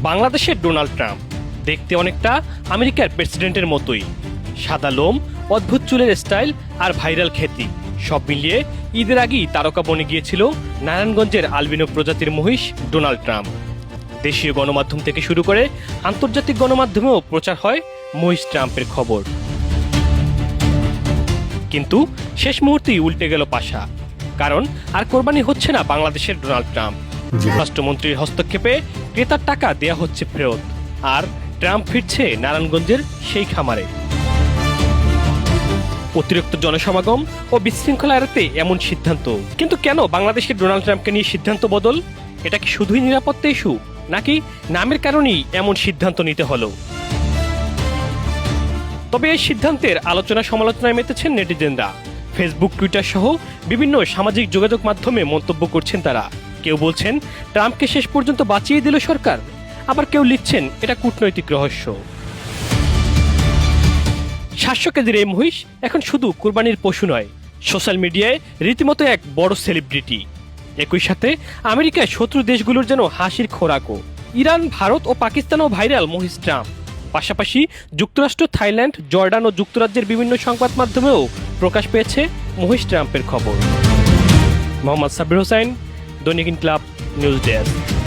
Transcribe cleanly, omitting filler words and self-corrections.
বাংলাদেশের Donald Trump দেখতে অনেকটা আমেরিকার প্রেসিডেন্টের মতোই। সাদা লোম, অদ্ভুত চুলের স্টাইল আর ভাইরাল খ্যাতি সব মিলিয়ে ঈদের আগেই তারকা বনে গিয়েছিল নারায়ণগঞ্জের আলবিনো প্রজাতির মহিষ ডোনাল্ড ট্রাম্প। দেশীয় গণমাধ্যম থেকে শুরু করে আন্তর্জাতিক গণমাধ্যমেও প্রচার হয় মহিষ ট্রাম্পের খবর। কিন্তু শেষ মুহূর্তেই উল্টে গেল পাশা, কারণ আর কোরবানি হচ্ছে না বাংলাদেশের ডোনাল্ড ট্রাম্প। রাষ্ট্রমন্ত্রীর হস্তক্ষেপে ক্রেতার টাকা দেয়া হচ্ছে ফেরত, আর ট্রাম্প ফিরছে নারায়ণগঞ্জের সেই খামারে। অতিরিক্ত জনসমাগম ও বিশৃঙ্খলা এড়াতে এমন সিদ্ধান্ত। কিন্তু কেন বাংলাদেশের ডোনাল্ড ট্রাম্পকে নিয়ে সিদ্ধান্ত বদল? এটা কি শুধুই নিরাপত্তা ইস্যু, নাকি নামের কারণেই এমন সিদ্ধান্ত নিতে হলো? তবে এই সিদ্ধান্তের আলোচনা সমালোচনায় মেতেছেন নেটিজেনরা। ফেসবুক, টুইটার সহ বিভিন্ন সামাজিক যোগাযোগ মাধ্যমে মন্তব্য করছেন তারা। কেউ বলছেন ট্রাম্পকে শেষ পর্যন্ত বাঁচিয়ে দিল সরকার, আবার কেউ লিখছেন এটা কূটনৈতিক রহস্য। 700 কেজির এই মহিষ এখন শুধু কুরবানির পশু নয়, সোশ্যাল মিডিয়ায় রীতিমতো এক বড় সেলিব্রিটি। একই সাথে আমেরিকায় শত্রু দেশগুলোর যেন হাসির খোরাকও। ইরান, ভারত ও পাকিস্তানও ভাইরাল মহিষ ট্রাম্প। পাশাপাশি যুক্তরাষ্ট্র, থাইল্যান্ড, জর্ডান ও যুক্তরাজ্যের বিভিন্ন সংবাদ মাধ্যমেও প্রকাশ পেয়েছে মহিষ ট্রাম্পের খবর। মোহাম্মদ সাব্বির হোসাইন, দৈনিক ইনকিলাব নিউজ ডেস্ক।